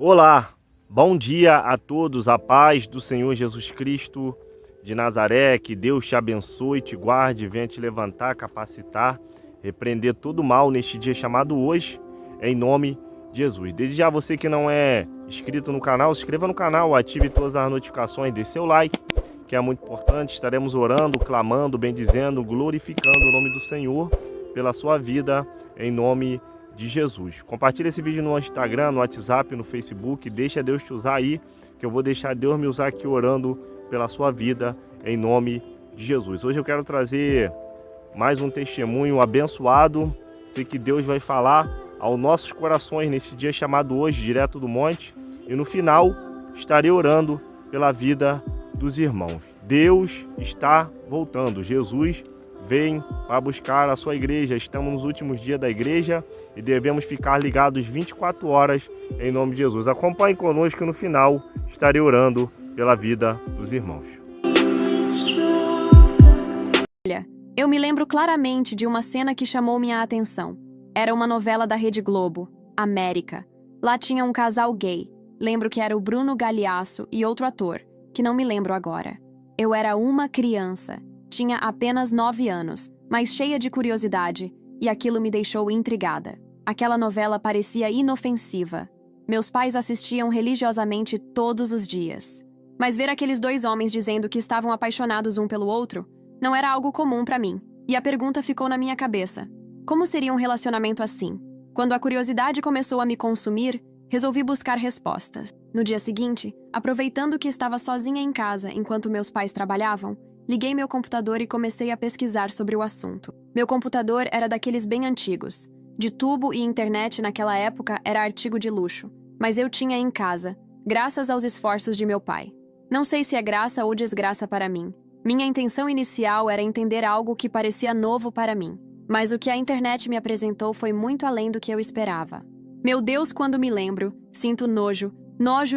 Olá, bom dia a todos, a paz do Senhor Jesus Cristo de Nazaré, que Deus te abençoe, te guarde, venha te levantar, capacitar, repreender todo mal neste dia chamado hoje, em nome de Jesus. Desde já você que não é inscrito no canal, se inscreva no canal, ative todas as notificações, dê seu like, que é muito importante. Estaremos orando, clamando, bendizendo, glorificando o nome do Senhor pela sua vida, em nome de Jesus. Compartilhe esse vídeo no Instagram, no WhatsApp, no Facebook. Deixa Deus te usar aí, que eu vou deixar Deus me usar aqui orando pela sua vida, em nome de Jesus. Hoje eu quero trazer mais um testemunho abençoado. Sei que Deus vai falar aos nossos corações nesse dia chamado hoje, direto do monte. E no final estarei orando pela vida dos irmãos. Deus está voltando. Jesus vem para buscar a sua igreja. Estamos nos últimos dias da igreja e devemos ficar ligados 24 horas em nome de Jesus. Acompanhe conosco, no final estarei orando pela vida dos irmãos. Olha, eu me lembro claramente de uma cena que chamou minha atenção. Era uma novela da Rede Globo, América. Lá tinha um casal gay. Lembro que era o Bruno Galhaço e outro ator, que não me lembro agora. Eu era uma criança. Tinha apenas 9 anos, mas cheia de curiosidade, e aquilo me deixou intrigada. Aquela novela parecia inofensiva. Meus pais assistiam religiosamente todos os dias. Mas ver aqueles dois homens dizendo que estavam apaixonados um pelo outro não era algo comum para mim, e a pergunta ficou na minha cabeça. Como seria um relacionamento assim? Quando a curiosidade começou a me consumir, resolvi buscar respostas. No dia seguinte, aproveitando que estava sozinha em casa enquanto meus pais trabalhavam, liguei meu computador e comecei a pesquisar sobre o assunto. Meu computador era daqueles bem antigos. De tubo e internet naquela época era artigo de luxo, mas eu tinha em casa, graças aos esforços de meu pai. Não sei se é graça ou desgraça para mim. Minha intenção inicial era entender algo que parecia novo para mim, mas o que a internet me apresentou foi muito além do que eu esperava. Meu Deus, quando me lembro, sinto nojo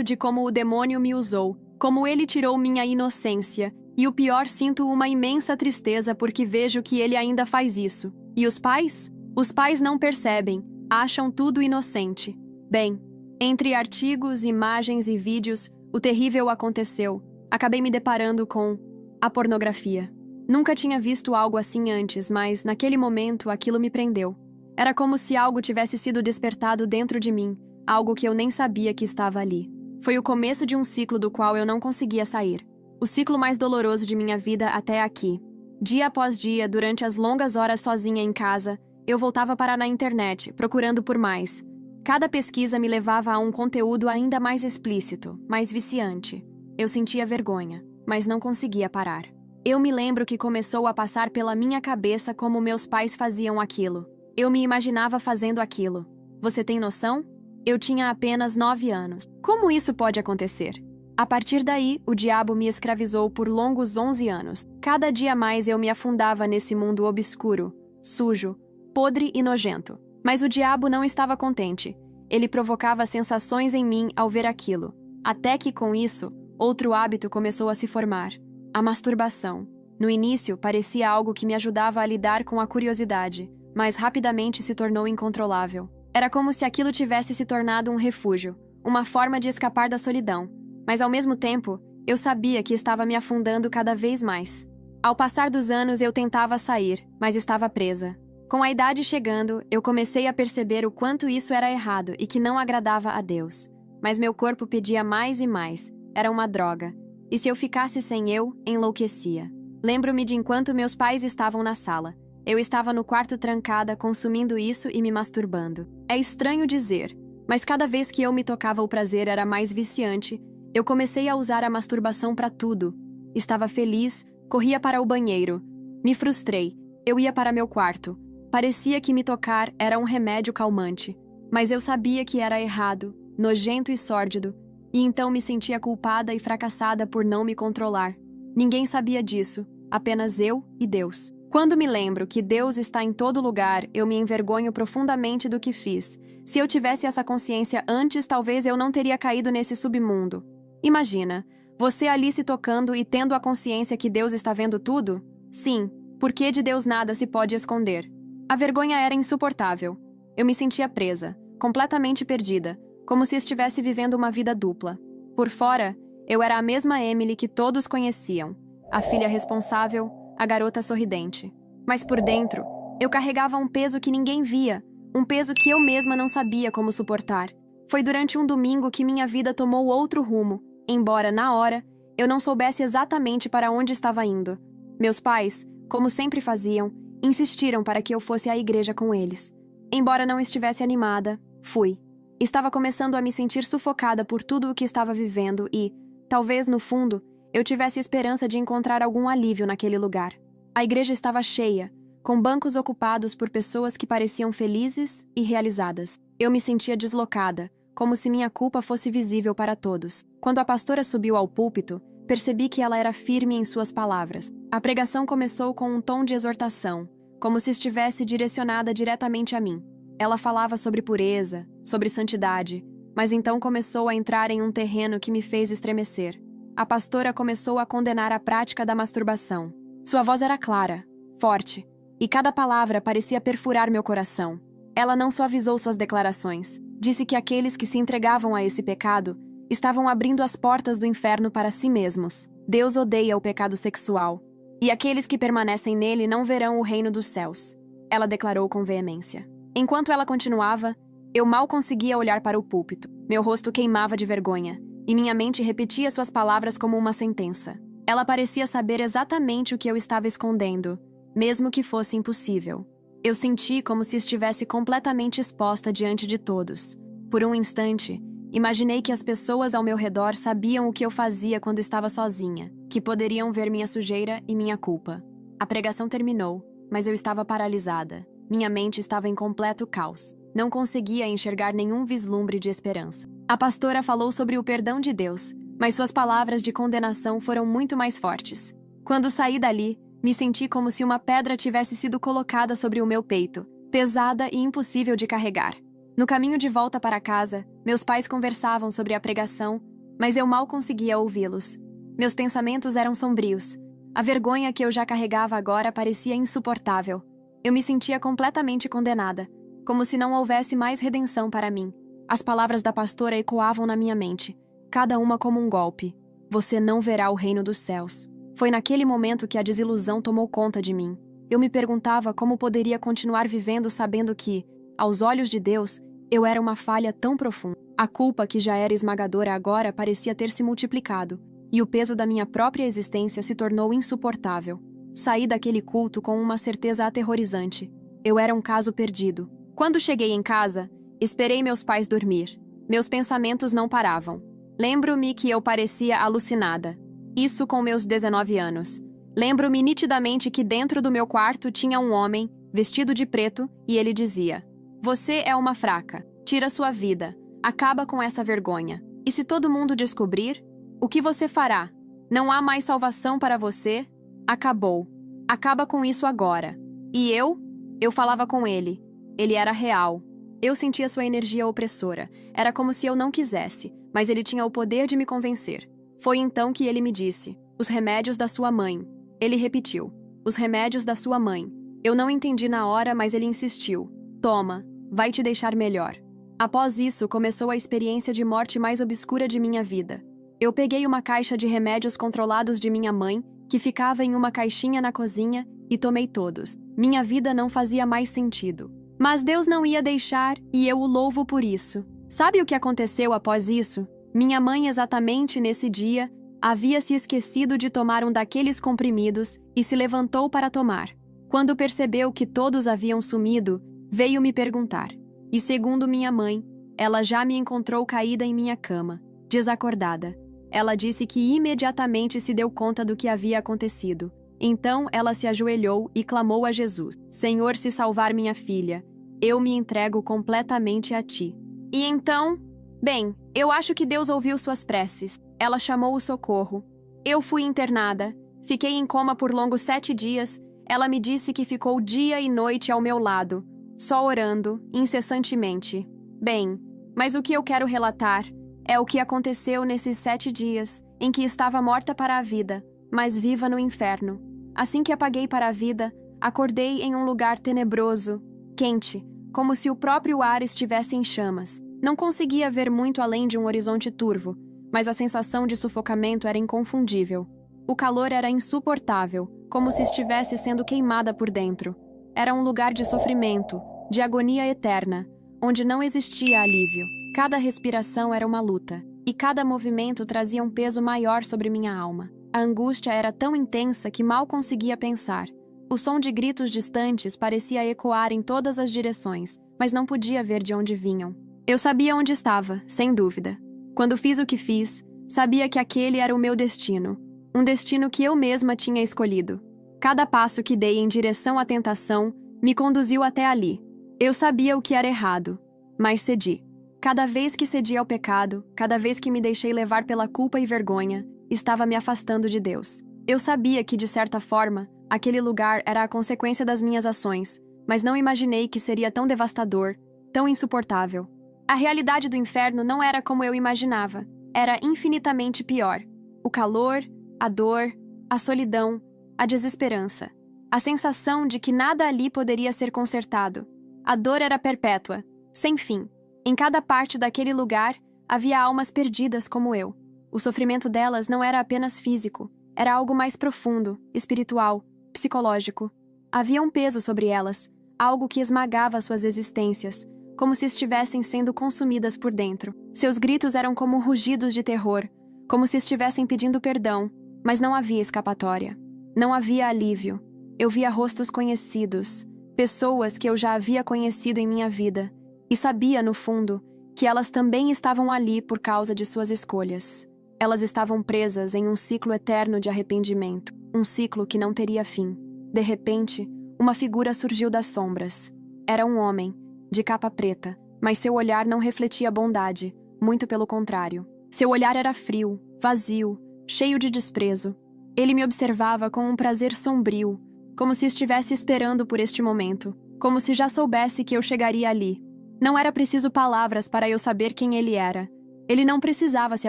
de como o demônio me usou, como ele tirou minha inocência. E o pior, sinto uma imensa tristeza porque vejo que ele ainda faz isso. E os pais? Os pais não percebem, acham tudo inocente. Bem, entre artigos, imagens e vídeos, o terrível aconteceu. Acabei me deparando com a pornografia. Nunca tinha visto algo assim antes, mas naquele momento aquilo me prendeu. Era como se algo tivesse sido despertado dentro de mim, algo que eu nem sabia que estava ali. Foi o começo de um ciclo do qual eu não conseguia sair. O ciclo mais doloroso de minha vida até aqui. Dia após dia, durante as longas horas sozinha em casa, eu voltava para na internet, procurando por mais. Cada pesquisa me levava a um conteúdo ainda mais explícito, mais viciante. Eu sentia vergonha, mas não conseguia parar. Eu me lembro que começou a passar pela minha cabeça como meus pais faziam aquilo. Eu me imaginava fazendo aquilo. Você tem noção? Eu tinha apenas 9 anos. Como isso pode acontecer? A partir daí, o diabo me escravizou por longos 11 anos. Cada dia mais eu me afundava nesse mundo obscuro, sujo, podre e nojento. Mas o diabo não estava contente. Ele provocava sensações em mim ao ver aquilo. Até que, com isso, outro hábito começou a se formar. A masturbação. No início, parecia algo que me ajudava a lidar com a curiosidade, mas rapidamente se tornou incontrolável. Era como se aquilo tivesse se tornado um refúgio, uma forma de escapar da solidão. Mas, ao mesmo tempo, eu sabia que estava me afundando cada vez mais. Ao passar dos anos, eu tentava sair, mas estava presa. Com a idade chegando, eu comecei a perceber o quanto isso era errado e que não agradava a Deus. Mas meu corpo pedia mais e mais. Era uma droga. E se eu ficasse sem eu, enlouquecia. Lembro-me de enquanto meus pais estavam na sala. Eu estava no quarto trancada, consumindo isso e me masturbando. É estranho dizer, mas cada vez que eu me tocava o prazer era mais viciante. Eu comecei a usar a masturbação para tudo. Estava feliz, corria para o banheiro. Me frustrei. Eu ia para meu quarto. Parecia que me tocar era um remédio calmante. Mas eu sabia que era errado, nojento e sórdido. E então me sentia culpada e fracassada por não me controlar. Ninguém sabia disso, apenas eu e Deus. Quando me lembro que Deus está em todo lugar, eu me envergonho profundamente do que fiz. Se eu tivesse essa consciência antes, talvez eu não teria caído nesse submundo. Imagina, você ali se tocando e tendo a consciência que Deus está vendo tudo? Sim, porque de Deus nada se pode esconder. A vergonha era insuportável. Eu me sentia presa, completamente perdida, como se estivesse vivendo uma vida dupla. Por fora, eu era a mesma Emily que todos conheciam, a filha responsável, a garota sorridente. Mas por dentro, eu carregava um peso que ninguém via, um peso que eu mesma não sabia como suportar. Foi durante um domingo que minha vida tomou outro rumo, embora, na hora, eu não soubesse exatamente para onde estava indo. Meus pais, como sempre faziam, insistiram para que eu fosse à igreja com eles. Embora não estivesse animada, fui. Estava começando a me sentir sufocada por tudo o que estava vivendo e, talvez no fundo, eu tivesse esperança de encontrar algum alívio naquele lugar. A igreja estava cheia, com bancos ocupados por pessoas que pareciam felizes e realizadas. Eu me sentia deslocada, como se minha culpa fosse visível para todos. Quando a pastora subiu ao púlpito, percebi que ela era firme em suas palavras. A pregação começou com um tom de exortação, como se estivesse direcionada diretamente a mim. Ela falava sobre pureza, sobre santidade, mas então começou a entrar em um terreno que me fez estremecer. A pastora começou a condenar a prática da masturbação. Sua voz era clara, forte, e cada palavra parecia perfurar meu coração. Ela não suavizou suas declarações. Disse que aqueles que se entregavam a esse pecado estavam abrindo as portas do inferno para si mesmos. Deus odeia o pecado sexual, e aqueles que permanecem nele não verão o reino dos céus. Ela declarou com veemência. Enquanto ela continuava, eu mal conseguia olhar para o púlpito. Meu rosto queimava de vergonha, e minha mente repetia suas palavras como uma sentença. Ela parecia saber exatamente o que eu estava escondendo, mesmo que fosse impossível. Eu senti como se estivesse completamente exposta diante de todos. Por um instante, imaginei que as pessoas ao meu redor sabiam o que eu fazia quando estava sozinha, que poderiam ver minha sujeira e minha culpa. A pregação terminou, mas eu estava paralisada. Minha mente estava em completo caos. Não conseguia enxergar nenhum vislumbre de esperança. A pastora falou sobre o perdão de Deus, mas suas palavras de condenação foram muito mais fortes. Quando saí dali, me senti como se uma pedra tivesse sido colocada sobre o meu peito, pesada e impossível de carregar. No caminho de volta para casa, meus pais conversavam sobre a pregação, mas eu mal conseguia ouvi-los. Meus pensamentos eram sombrios. A vergonha que eu já carregava agora parecia insuportável. Eu me sentia completamente condenada, como se não houvesse mais redenção para mim. As palavras da pastora ecoavam na minha mente, cada uma como um golpe. Você não verá o reino dos céus. Foi naquele momento que a desilusão tomou conta de mim. Eu me perguntava como poderia continuar vivendo sabendo que, aos olhos de Deus, eu era uma falha tão profunda. A culpa que já era esmagadora agora parecia ter se multiplicado, e o peso da minha própria existência se tornou insuportável. Saí daquele culto com uma certeza aterrorizante. Eu era um caso perdido. Quando cheguei em casa, esperei meus pais dormir. Meus pensamentos não paravam. Lembro-me que eu parecia alucinada. Isso com meus 19 anos. Lembro-me nitidamente que dentro do meu quarto tinha um homem, vestido de preto, e ele dizia: "Você é uma fraca. Tira sua vida. Acaba com essa vergonha. E se todo mundo descobrir, o que você fará? Não há mais salvação para você? Acabou. Acaba com isso agora." E eu falava com ele. Ele era real. Eu sentia sua energia opressora. Era como se eu não quisesse, mas ele tinha o poder de me convencer. Foi então que ele me disse: "Os remédios da sua mãe." Ele repetiu: "Os remédios da sua mãe." Eu não entendi na hora, mas ele insistiu: "Toma, vai te deixar melhor." Após isso, começou a experiência de morte mais obscura de minha vida. Eu peguei uma caixa de remédios controlados de minha mãe, que ficava em uma caixinha na cozinha, e tomei todos. Minha vida não fazia mais sentido. Mas Deus não ia deixar, e eu o louvo por isso. Sabe o que aconteceu após isso? Minha mãe, exatamente nesse dia, havia se esquecido de tomar um daqueles comprimidos e se levantou para tomar. Quando percebeu que todos haviam sumido, veio me perguntar. E segundo minha mãe, ela já me encontrou caída em minha cama, desacordada. Ela disse que imediatamente se deu conta do que havia acontecido. Então ela se ajoelhou e clamou a Jesus: "Senhor, se salvar minha filha, eu me entrego completamente a ti." E então, bem, eu acho que Deus ouviu suas preces. Ela chamou o socorro. Eu fui internada. Fiquei em coma por longos 7 dias. Ela me disse que ficou dia e noite ao meu lado, só orando, incessantemente. Bem, mas o que eu quero relatar é o que aconteceu nesses 7 dias, em que estava morta para a vida, mas viva no inferno. Assim que apaguei para a vida, acordei em um lugar tenebroso, quente, como se o próprio ar estivesse em chamas. Não conseguia ver muito além de um horizonte turvo, mas a sensação de sufocamento era inconfundível. O calor era insuportável, como se estivesse sendo queimada por dentro. Era um lugar de sofrimento, de agonia eterna, onde não existia alívio. Cada respiração era uma luta, e cada movimento trazia um peso maior sobre minha alma. A angústia era tão intensa que mal conseguia pensar. O som de gritos distantes parecia ecoar em todas as direções, mas não podia ver de onde vinham. Eu sabia onde estava, sem dúvida. Quando fiz o que fiz, sabia que aquele era o meu destino, um destino que eu mesma tinha escolhido. Cada passo que dei em direção à tentação me conduziu até ali. Eu sabia o que era errado, mas cedi. Cada vez que cedi ao pecado, cada vez que me deixei levar pela culpa e vergonha, estava me afastando de Deus. Eu sabia que, de certa forma, aquele lugar era a consequência das minhas ações, mas não imaginei que seria tão devastador, tão insuportável. A realidade do inferno não era como eu imaginava, era infinitamente pior. O calor, a dor, a solidão, a desesperança. A sensação de que nada ali poderia ser consertado. A dor era perpétua, sem fim. Em cada parte daquele lugar havia almas perdidas como eu. O sofrimento delas não era apenas físico, era algo mais profundo, espiritual, psicológico. Havia um peso sobre elas, algo que esmagava suas existências, como se estivessem sendo consumidas por dentro. Seus gritos eram como rugidos de terror, como se estivessem pedindo perdão, mas não havia escapatória. Não havia alívio. Eu via rostos conhecidos, pessoas que eu já havia conhecido em minha vida, e sabia, no fundo, que elas também estavam ali por causa de suas escolhas. Elas estavam presas em um ciclo eterno de arrependimento, um ciclo que não teria fim. De repente, uma figura surgiu das sombras. Era um homem, de capa preta, mas seu olhar não refletia bondade, muito pelo contrário. Seu olhar era frio, vazio, cheio de desprezo. Ele me observava com um prazer sombrio, como se estivesse esperando por este momento, como se já soubesse que eu chegaria ali. Não era preciso palavras para eu saber quem ele era. Ele não precisava se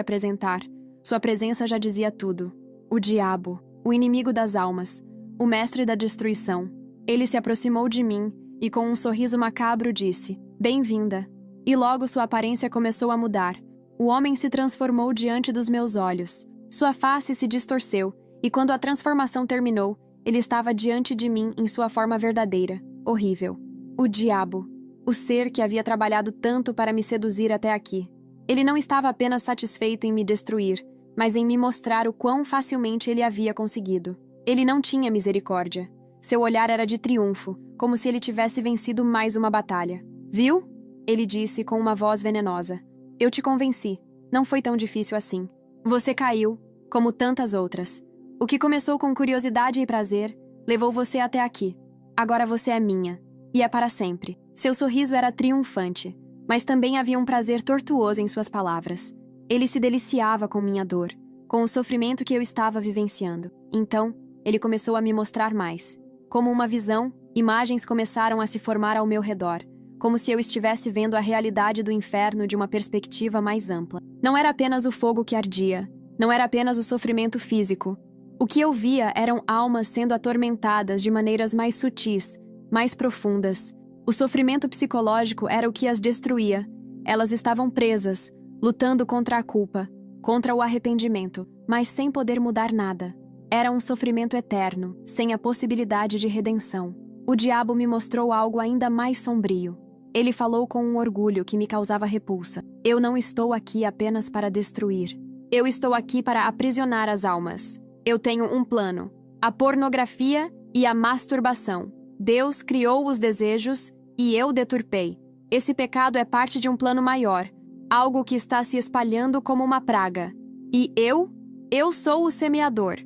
apresentar. Sua presença já dizia tudo. O diabo, o inimigo das almas, o mestre da destruição. Ele se aproximou de mim e, com um sorriso macabro, disse: "Bem-vinda." E logo sua aparência começou a mudar. O homem se transformou diante dos meus olhos. Sua face se distorceu, e quando a transformação terminou, ele estava diante de mim em sua forma verdadeira, horrível. O diabo, o ser que havia trabalhado tanto para me seduzir até aqui. Ele não estava apenas satisfeito em me destruir, mas em me mostrar o quão facilmente ele havia conseguido. Ele não tinha misericórdia. Seu olhar era de triunfo, como se ele tivesse vencido mais uma batalha. "Viu?" ele disse com uma voz venenosa. "Eu te convenci. Não foi tão difícil assim. Você caiu, como tantas outras. O que começou com curiosidade e prazer, levou você até aqui. Agora você é minha, e é para sempre." Seu sorriso era triunfante, mas também havia um prazer tortuoso em suas palavras. Ele se deliciava com minha dor, com o sofrimento que eu estava vivenciando. Então, ele começou a me mostrar mais. Como uma visão, imagens começaram a se formar ao meu redor, como se eu estivesse vendo a realidade do inferno de uma perspectiva mais ampla. Não era apenas o fogo que ardia, não era apenas o sofrimento físico. O que eu via eram almas sendo atormentadas de maneiras mais sutis, mais profundas. O sofrimento psicológico era o que as destruía. Elas estavam presas, lutando contra a culpa, contra o arrependimento, mas sem poder mudar nada. Era um sofrimento eterno, sem a possibilidade de redenção. O diabo me mostrou algo ainda mais sombrio. Ele falou com um orgulho que me causava repulsa. "Eu não estou aqui apenas para destruir. Eu estou aqui para aprisionar as almas. Eu tenho um plano: a pornografia e a masturbação. Deus criou os desejos e eu deturpei. Esse pecado é parte de um plano maior, algo que está se espalhando como uma praga. E eu sou o semeador."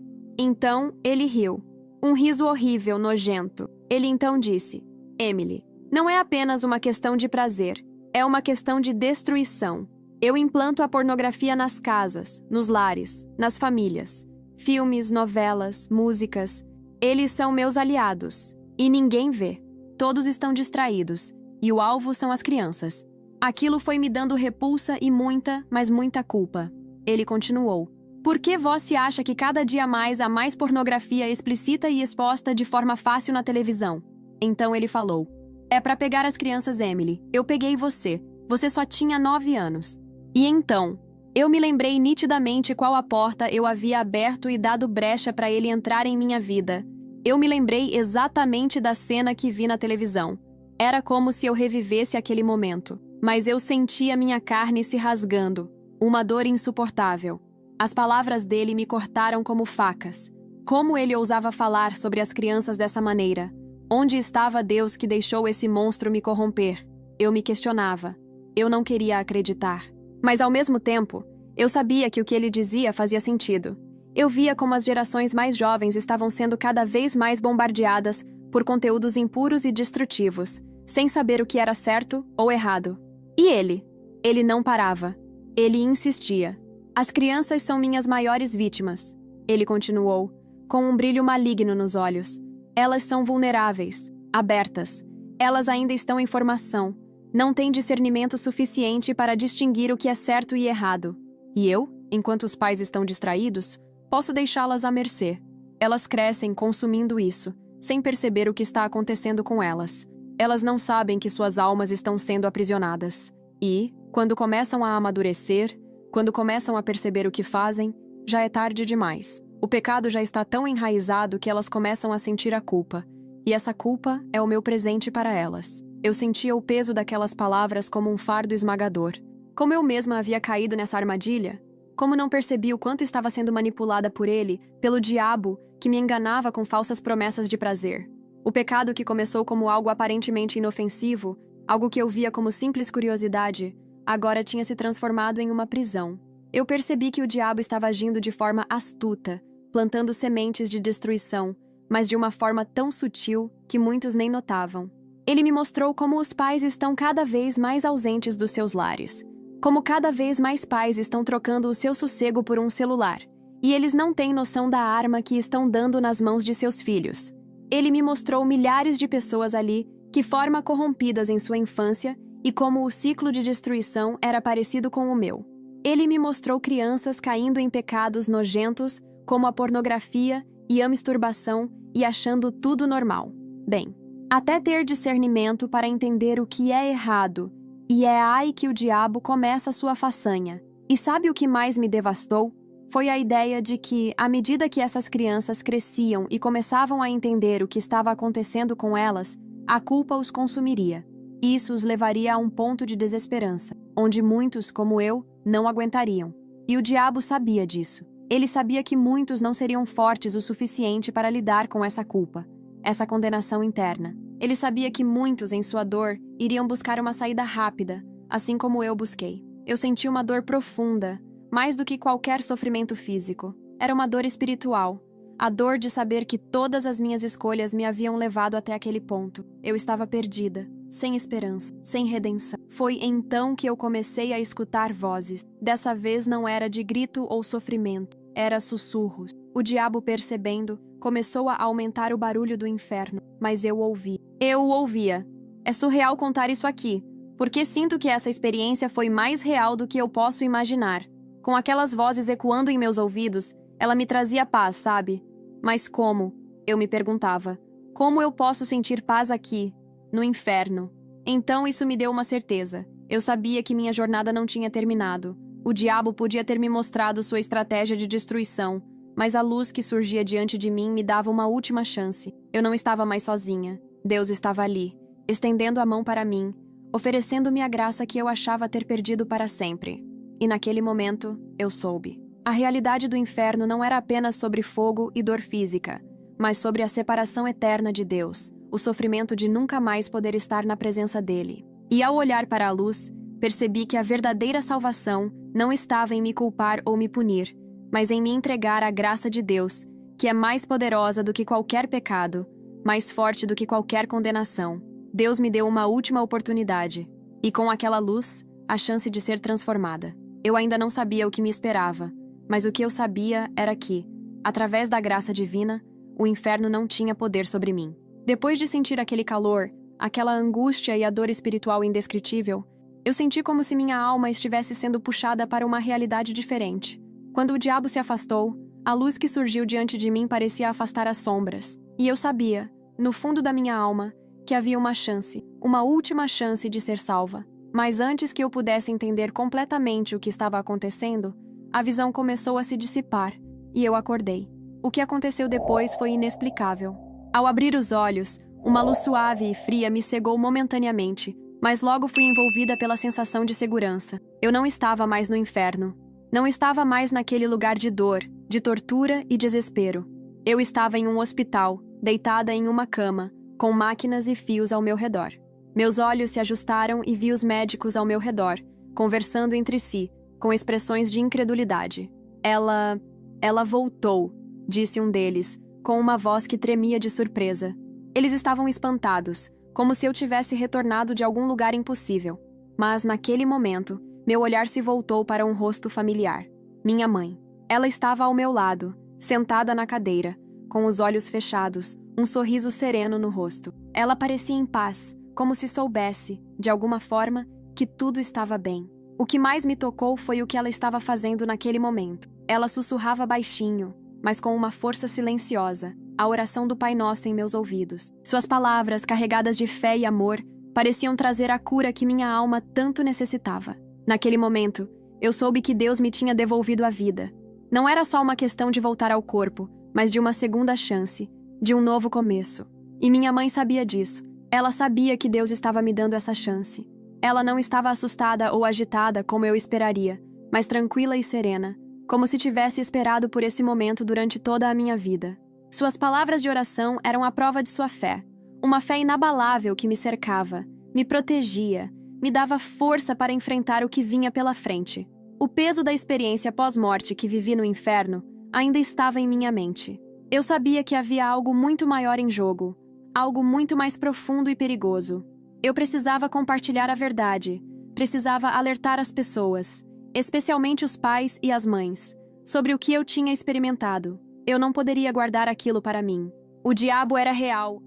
Então ele riu. Um riso horrível, nojento. Ele então disse: "Emily, não é apenas uma questão de prazer, é uma questão de destruição. Eu implanto a pornografia nas casas, nos lares, nas famílias. Filmes, novelas, músicas. Eles são meus aliados. E ninguém vê. Todos estão distraídos. E o alvo são as crianças. Aquilo foi me dando repulsa e muita, mas muita culpa." Ele continuou: "Por que você acha que cada dia mais há mais pornografia explícita e exposta de forma fácil na televisão?" Então ele falou: "É para pegar as crianças, Emily. Eu peguei você. Você só tinha 9 anos. E então, eu me lembrei nitidamente qual a porta eu havia aberto e dado brecha para ele entrar em minha vida. Eu me lembrei exatamente da cena que vi na televisão. Era como se eu revivesse aquele momento. Mas eu sentia minha carne se rasgando, uma dor insuportável. As palavras dele me cortaram como facas. Como ele ousava falar sobre as crianças dessa maneira? Onde estava Deus que deixou esse monstro me corromper? Eu me questionava. Eu não queria acreditar. Mas ao mesmo tempo, eu sabia que o que ele dizia fazia sentido. Eu via como as gerações mais jovens estavam sendo cada vez mais bombardeadas por conteúdos impuros e destrutivos, sem saber o que era certo ou errado. E ele não parava. Ele insistia. As crianças são minhas maiores vítimas, ele continuou, com um brilho maligno nos olhos. Elas são vulneráveis, abertas. Elas ainda estão em formação. Não têm discernimento suficiente para distinguir o que é certo e errado. E eu, enquanto os pais estão distraídos, posso deixá-las à mercê. Elas crescem consumindo isso, sem perceber o que está acontecendo com elas. Elas não sabem que suas almas estão sendo aprisionadas. E, quando começam a amadurecer, quando começam a perceber o que fazem, já é tarde demais. O pecado já está tão enraizado que elas começam a sentir a culpa. E essa culpa é o meu presente para elas. Eu sentia o peso daquelas palavras como um fardo esmagador. Como eu mesma havia caído nessa armadilha, como não percebi o quanto estava sendo manipulada por ele, pelo diabo, que me enganava com falsas promessas de prazer. O pecado que começou como algo aparentemente inofensivo, algo que eu via como simples curiosidade, agora tinha se transformado em uma prisão. Eu percebi que o diabo estava agindo de forma astuta, plantando sementes de destruição, mas de uma forma tão sutil que muitos nem notavam. Ele me mostrou como os pais estão cada vez mais ausentes dos seus lares, como cada vez mais pais estão trocando o seu sossego por um celular, e eles não têm noção da arma que estão dando nas mãos de seus filhos. Ele me mostrou milhares de pessoas ali que foram corrompidas em sua infância e como o ciclo de destruição era parecido com o meu. Ele me mostrou crianças caindo em pecados nojentos como a pornografia e a masturbação e achando tudo normal. Bem, até ter discernimento para entender o que é errado, e é aí que o diabo começa a sua façanha. E sabe o que mais me devastou? Foi a ideia de que, à medida que essas crianças cresciam e começavam a entender o que estava acontecendo com elas, a culpa os consumiria. Isso os levaria a um ponto de desesperança, onde muitos, como eu, não aguentariam. E o diabo sabia disso. Ele sabia que muitos não seriam fortes o suficiente para lidar com essa culpa, essa condenação interna. Ele sabia que muitos, em sua dor, iriam buscar uma saída rápida, assim como eu busquei. Eu senti uma dor profunda, mais do que qualquer sofrimento físico. Era uma dor espiritual. A dor de saber que todas as minhas escolhas me haviam levado até aquele ponto. Eu estava perdida, sem esperança, sem redenção. Foi então que eu comecei a escutar vozes. Dessa vez não era de grito ou sofrimento, era sussurros. O diabo, percebendo, começou a aumentar o barulho do inferno, mas eu ouvi. Eu o ouvia. É surreal contar isso aqui, porque sinto que essa experiência foi mais real do que eu posso imaginar. Com aquelas vozes ecoando em meus ouvidos, ela me trazia paz, sabe? Mas como? Eu me perguntava. Como eu posso sentir paz aqui, no inferno? Então isso me deu uma certeza. Eu sabia que minha jornada não tinha terminado. O diabo podia ter me mostrado sua estratégia de destruição, mas a luz que surgia diante de mim me dava uma última chance. Eu não estava mais sozinha. Deus estava ali, estendendo a mão para mim, oferecendo-me a graça que eu achava ter perdido para sempre. E naquele momento, eu soube. A realidade do inferno não era apenas sobre fogo e dor física, mas sobre a separação eterna de Deus, o sofrimento de nunca mais poder estar na presença dele. E ao olhar para a luz, percebi que a verdadeira salvação não estava em me culpar ou me punir, mas em me entregar à graça de Deus, que é mais poderosa do que qualquer pecado, mais forte do que qualquer condenação. Deus me deu uma última oportunidade, e com aquela luz, a chance de ser transformada. Eu ainda não sabia o que me esperava, mas o que eu sabia era que, através da graça divina, o inferno não tinha poder sobre mim. Depois de sentir aquele calor, aquela angústia e a dor espiritual indescritível, eu senti como se minha alma estivesse sendo puxada para uma realidade diferente. Quando o diabo se afastou, a luz que surgiu diante de mim parecia afastar as sombras. E eu sabia, no fundo da minha alma, que havia uma chance, uma última chance de ser salva. Mas antes que eu pudesse entender completamente o que estava acontecendo, a visão começou a se dissipar e eu acordei. O que aconteceu depois foi inexplicável. Ao abrir os olhos, uma luz suave e fria me cegou momentaneamente, mas logo fui envolvida pela sensação de segurança. Eu não estava mais no inferno. Não estava mais naquele lugar de dor, de tortura e desespero. Eu estava em um hospital, deitada em uma cama, com máquinas e fios ao meu redor. Meus olhos se ajustaram e vi os médicos ao meu redor, conversando entre si, com expressões de incredulidade. Ela voltou, disse um deles, com uma voz que tremia de surpresa. Eles estavam espantados, como se eu tivesse retornado de algum lugar impossível. Mas, naquele momento, meu olhar se voltou para um rosto familiar. Minha mãe. Ela estava ao meu lado, sentada na cadeira, com os olhos fechados, um sorriso sereno no rosto. Ela parecia em paz, como se soubesse, de alguma forma, que tudo estava bem. O que mais me tocou foi o que ela estava fazendo naquele momento. Ela sussurrava baixinho, mas com uma força silenciosa, a oração do Pai Nosso em meus ouvidos. Suas palavras, carregadas de fé e amor, pareciam trazer a cura que minha alma tanto necessitava. Naquele momento, eu soube que Deus me tinha devolvido a vida. Não era só uma questão de voltar ao corpo, mas de uma segunda chance, de um novo começo. E minha mãe sabia disso. Ela sabia que Deus estava me dando essa chance. Ela não estava assustada ou agitada como eu esperaria, mas tranquila e serena, como se tivesse esperado por esse momento durante toda a minha vida. Suas palavras de oração eram a prova de sua fé, uma fé inabalável que me cercava, me protegia, me dava força para enfrentar o que vinha pela frente. O peso da experiência pós-morte que vivi no inferno ainda estava em minha mente. Eu sabia que havia algo muito maior em jogo, algo muito mais profundo e perigoso. Eu precisava compartilhar a verdade, precisava alertar as pessoas, especialmente os pais e as mães, sobre o que eu tinha experimentado. Eu não poderia guardar aquilo para mim. O diabo era real.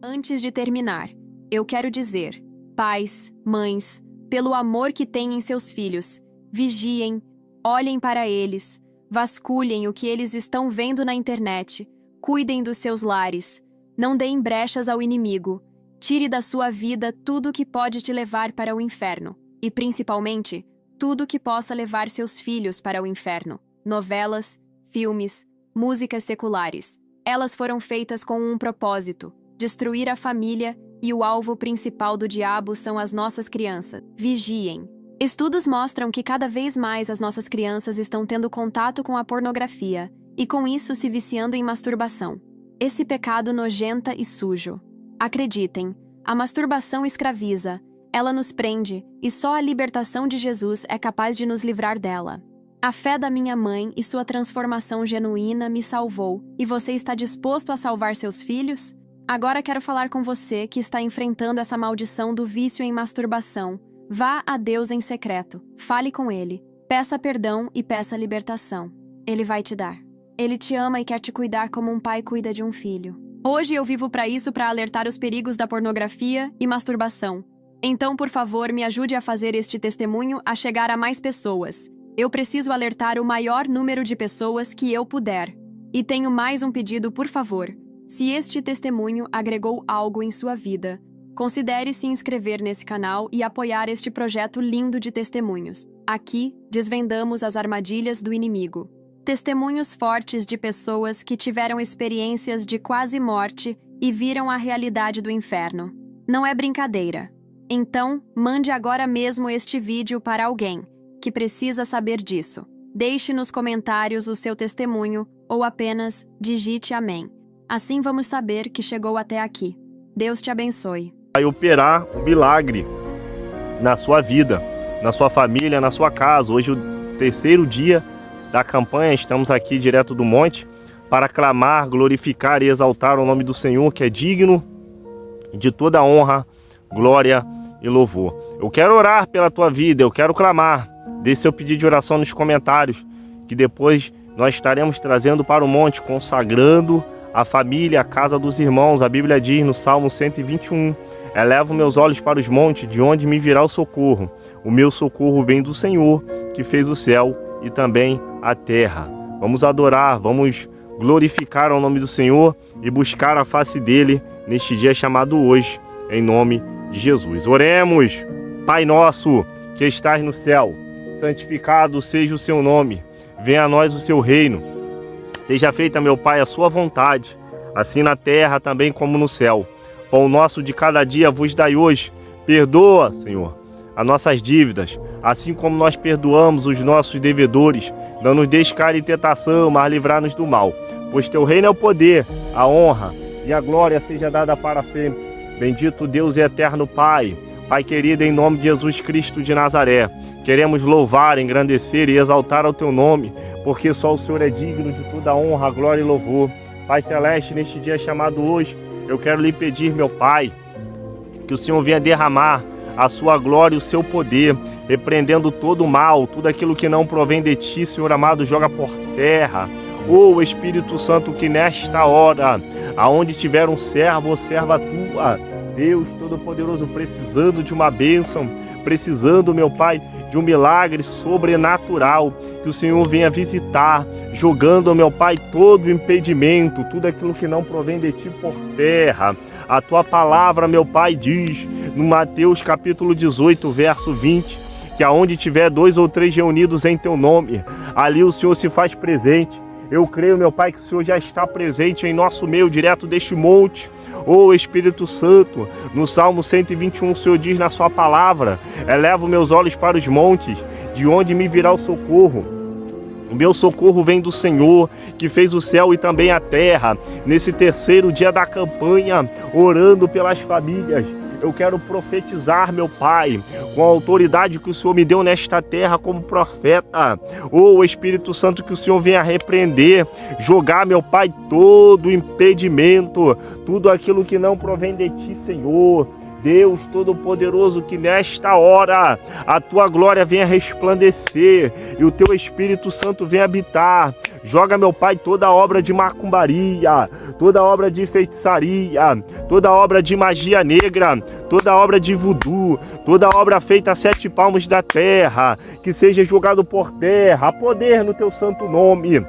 Antes de terminar, eu quero dizer, pais, mães, pelo amor que têm em seus filhos, vigiem, olhem para eles, vasculhem o que eles estão vendo na internet, cuidem dos seus lares, não deem brechas ao inimigo, tire da sua vida tudo que pode te levar para o inferno, e principalmente, tudo que possa levar seus filhos para o inferno. Novelas, filmes, músicas seculares. Elas foram feitas com um propósito: destruir a família, e o alvo principal do diabo são as nossas crianças. Vigiem. Estudos mostram que cada vez mais as nossas crianças estão tendo contato com a pornografia e com isso se viciando em masturbação. Esse pecado nojento e sujo. Acreditem, a masturbação escraviza, ela nos prende e só a libertação de Jesus é capaz de nos livrar dela. A fé da minha mãe e sua transformação genuína me salvou, e você está disposto a salvar seus filhos? Agora quero falar com você que está enfrentando essa maldição do vício em masturbação. Vá a Deus em secreto, fale com Ele, peça perdão e peça libertação. Ele vai te dar. Ele te ama e quer te cuidar como um pai cuida de um filho. Hoje eu vivo para isso, para alertar os perigos da pornografia e masturbação. Então, por favor, me ajude a fazer este testemunho a chegar a mais pessoas. Eu preciso alertar o maior número de pessoas que eu puder. E tenho mais um pedido, por favor. Se este testemunho agregou algo em sua vida, considere se inscrever nesse canal e apoiar este projeto lindo de testemunhos. Aqui, desvendamos as armadilhas do inimigo. Testemunhos fortes de pessoas que tiveram experiências de quase morte e viram a realidade do inferno. Não é brincadeira. Então, mande agora mesmo este vídeo para alguém que precisa saber disso. Deixe nos comentários o seu testemunho ou apenas digite amém. Assim vamos saber que chegou até aqui. Deus te abençoe. Vai operar um milagre na sua vida, na sua família, na sua casa. Hoje é o terceiro dia da campanha, estamos aqui direto do monte para clamar, glorificar e exaltar o nome do Senhor, que é digno de toda honra, glória e louvor. Eu quero orar pela tua vida, eu quero clamar. Deixe seu pedido de oração nos comentários, que depois nós estaremos trazendo para o monte, consagrando a família, a casa dos irmãos. A Bíblia diz no Salmo 121, elevo meus olhos para os montes, de onde me virá o socorro. O meu socorro vem do Senhor, que fez o céu e também a terra. Vamos adorar, vamos glorificar o nome do Senhor e buscar a face dele neste dia chamado hoje, em nome de Jesus. Oremos. Pai nosso, que estás no céu, santificado seja o seu nome. Venha a nós o seu reino. Seja feita, meu Pai, a sua vontade, assim na terra também como no céu. Pão nosso de cada dia vos dai hoje. Perdoa, Senhor, as nossas dívidas, assim como nós perdoamos os nossos devedores. Não nos deixes cair em tentação, mas livrar-nos do mal. Pois teu reino é o poder, a honra e a glória seja dada para sempre. Bendito Deus e eterno Pai, Pai querido, em nome de Jesus Cristo de Nazaré, queremos louvar, engrandecer e exaltar o teu nome, porque só o Senhor é digno de toda honra, glória e louvor. Pai Celeste, neste dia chamado hoje, eu quero lhe pedir, meu Pai, que o Senhor venha derramar a sua glória e o seu poder, repreendendo todo o mal, tudo aquilo que não provém de ti, Senhor amado, joga por terra. Ô Espírito Santo, que nesta hora, aonde tiver um servo ou serva tua, Deus Todo-Poderoso, precisando de uma bênção, precisando, meu Pai, de um milagre sobrenatural, que o Senhor venha visitar, jogando, meu Pai, todo impedimento, tudo aquilo que não provém de ti por terra. A tua palavra, meu Pai, diz no Mateus capítulo 18, verso 20, que aonde tiver 2 ou 3 reunidos em teu nome, ali o Senhor se faz presente. Eu creio, meu Pai, que o Senhor já está presente em nosso meio, direto deste monte. Ô Espírito Santo, no Salmo 121, o Senhor diz na sua palavra: elevo meus olhos para os montes, de onde me virá o socorro. O meu socorro vem do Senhor, que fez o céu e também a terra. Nesse terceiro dia da campanha, orando pelas famílias, eu quero profetizar, meu Pai, com a autoridade que o Senhor me deu nesta terra como profeta. Ô Espírito Santo, que o Senhor venha repreender, jogar, meu Pai, todo impedimento, tudo aquilo que não provém de ti, Senhor. Deus Todo-Poderoso, que nesta hora a tua glória venha resplandecer e o teu Espírito Santo venha habitar. Joga, meu Pai, toda obra de macumbaria, toda obra de feitiçaria, toda obra de magia negra, toda obra de voodoo, toda obra feita a 7 palmos da terra, que seja jogado por terra, a poder no teu santo nome.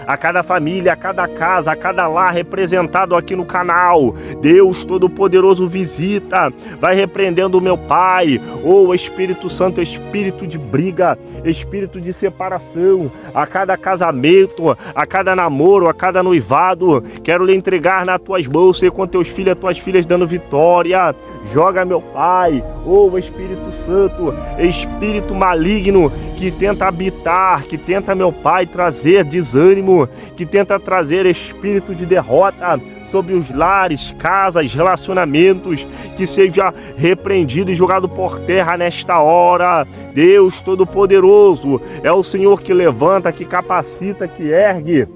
A cada família, a cada casa, a cada lar representado aqui no canal, Deus Todo-Poderoso visita, vai repreendendo, meu Pai, ô Espírito Santo, espírito de briga, espírito de separação, a cada casamento, a cada namoro, a cada noivado, quero lhe entregar nas tuas mãos, ser com teus filhos e tuas filhas dando vitória. Joga, meu Pai, ô Espírito Santo, espírito maligno que tenta habitar, que tenta, meu Pai, trazer desânimo, que tenta trazer espírito de derrota sobre os lares, casas, relacionamentos, que seja repreendido e jogado por terra nesta hora. Deus Todo-Poderoso, é o Senhor que levanta, que capacita, que ergue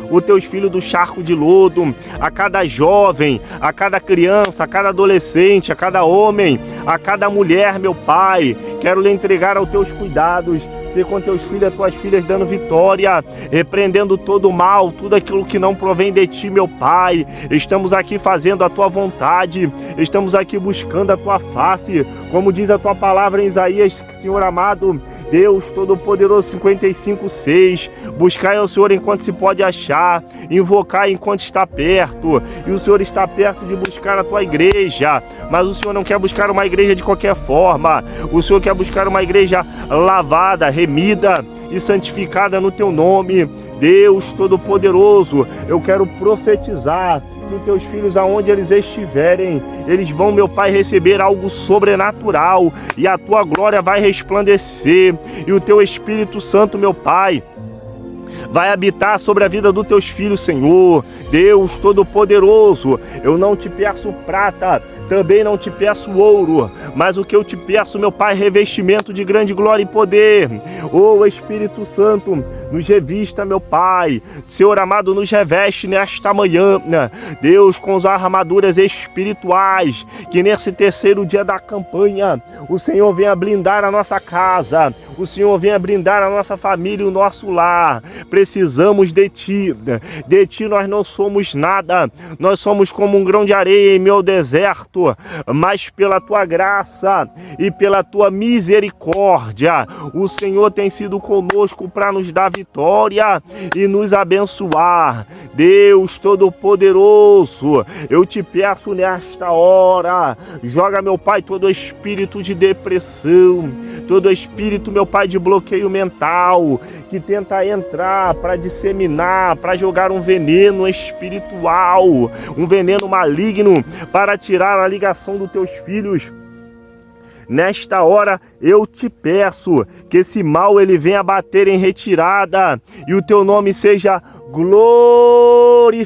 os teus filhos do charco de lodo, a cada jovem, a cada criança, a cada adolescente, a cada homem, a cada mulher, meu Pai, quero lhe entregar aos teus cuidados, ser com teus filhos e tuas filhas dando vitória, repreendendo todo o mal, tudo aquilo que não provém de ti, meu Pai. Estamos aqui fazendo a tua vontade, estamos aqui buscando a tua face, como diz a tua palavra em Isaías, Senhor amado, Deus Todo-Poderoso, 55:6, buscai ao Senhor enquanto se pode achar, invocar enquanto está perto, e o Senhor está perto de buscar a tua igreja, mas o Senhor não quer buscar uma igreja de qualquer forma, o Senhor quer buscar uma igreja lavada, remida e santificada no teu nome. Deus Todo-Poderoso, eu quero profetizar que os teus filhos, aonde eles estiverem, eles vão, meu Pai, receber algo sobrenatural, e a tua glória vai resplandecer, e o teu Espírito Santo, meu Pai, vai habitar sobre a vida dos teus filhos, Senhor. Deus Todo-Poderoso, eu não te peço prata, também não te peço ouro, mas o que eu te peço, meu Pai, é revestimento de grande glória e poder. Ô Espírito Santo, nos revista, meu Pai, Senhor amado, nos reveste nesta manhã, Deus, com as armaduras espirituais, que nesse terceiro dia da campanha, o Senhor venha blindar a nossa casa, o Senhor venha blindar a nossa família e o nosso lar. Precisamos de Ti nós não somos nada, nós somos como um grão de areia em meio ao deserto, mas pela Tua graça e pela Tua misericórdia, o Senhor tem sido conosco para nos dar vitória e nos abençoar. Deus Todo-Poderoso, eu te peço nesta hora, joga, meu Pai, todo espírito de depressão, todo espírito, meu Pai, de bloqueio mental, que tenta entrar para disseminar, para jogar um veneno espiritual, um veneno maligno, para tirar a ligação dos teus filhos. Nesta hora eu te peço que esse mal ele venha bater em retirada e o teu nome seja glorificado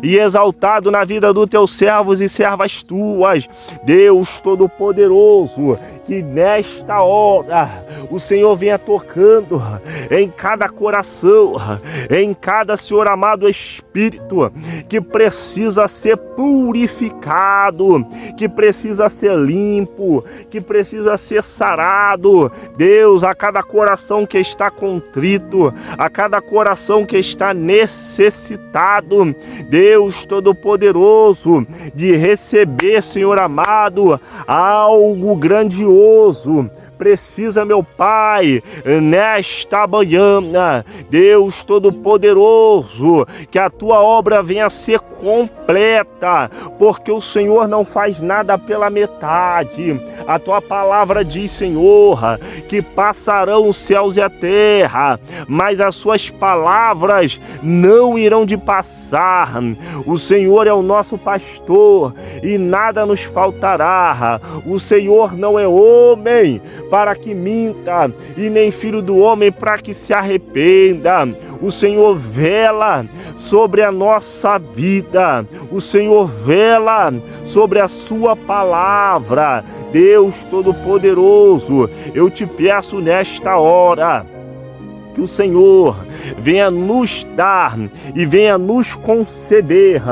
e exaltado na vida dos teus servos e servas tuas. Deus Todo-Poderoso, que nesta hora o Senhor venha tocando em cada coração, em cada, Senhor amado, espírito que precisa ser purificado, que precisa ser limpo, que precisa ser sarado. Deus, a cada coração que está contrito, a cada coração que está necessitado, Deus Todo-Poderoso, de receber, Senhor amado, algo grandioso, precisa, meu Pai, nesta manhã, Deus Todo-Poderoso, que a tua obra venha a ser completa, porque o Senhor não faz nada pela metade. A tua palavra diz, Senhor, que passarão os céus e a terra, mas as suas palavras não irão de passar. O Senhor é o nosso pastor e nada nos faltará. O Senhor não é homem para que minta, e nem filho do homem para que se arrependa. O Senhor vela sobre a nossa vida, o Senhor vela sobre a sua palavra. Deus Todo-Poderoso, eu te peço nesta hora que o Senhor venha nos dar e venha nos conceder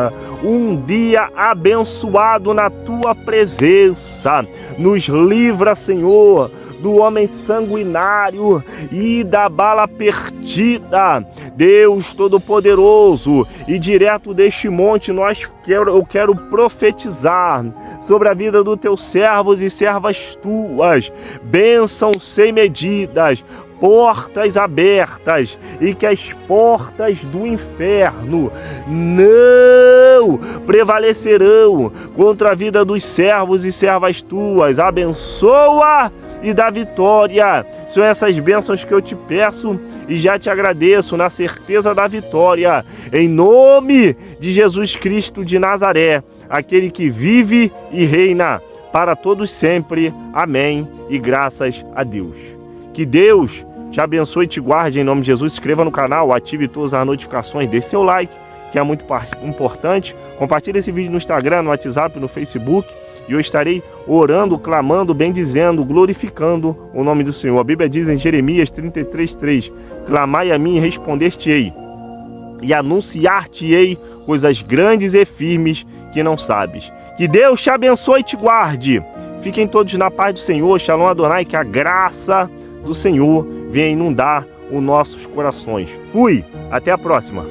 um dia abençoado na tua presença. Nos livra, Senhor, do homem sanguinário e da bala perdida. Deus Todo-Poderoso, e direto deste monte eu quero profetizar sobre a vida dos teus servos e servas tuas, bênçãos sem medidas, portas abertas, e que as portas do inferno não prevalecerão contra a vida dos servos e servas tuas. Abençoa e dá vitória. São essas bênçãos que eu te peço e já te agradeço na certeza da vitória, em nome de Jesus Cristo de Nazaré, aquele que vive e reina para todos sempre. Amém e graças a Deus. Que Deus te abençoe e te guarde em nome de Jesus. Se inscreva no canal, ative todas as notificações, deixe seu like, que é muito importante. Compartilhe esse vídeo no Instagram, no WhatsApp, no Facebook, e eu estarei orando, clamando, bendizendo, glorificando o nome do Senhor. A Bíblia diz em Jeremias 33:3: clamai a mim e responder-te-ei, e anunciar-te-ei coisas grandes e firmes que não sabes. Que Deus te abençoe e te guarde. Fiquem todos na paz do Senhor. Shalom Adonai, que a graça do Senhor venha inundar os nossos corações. Fui, até a próxima.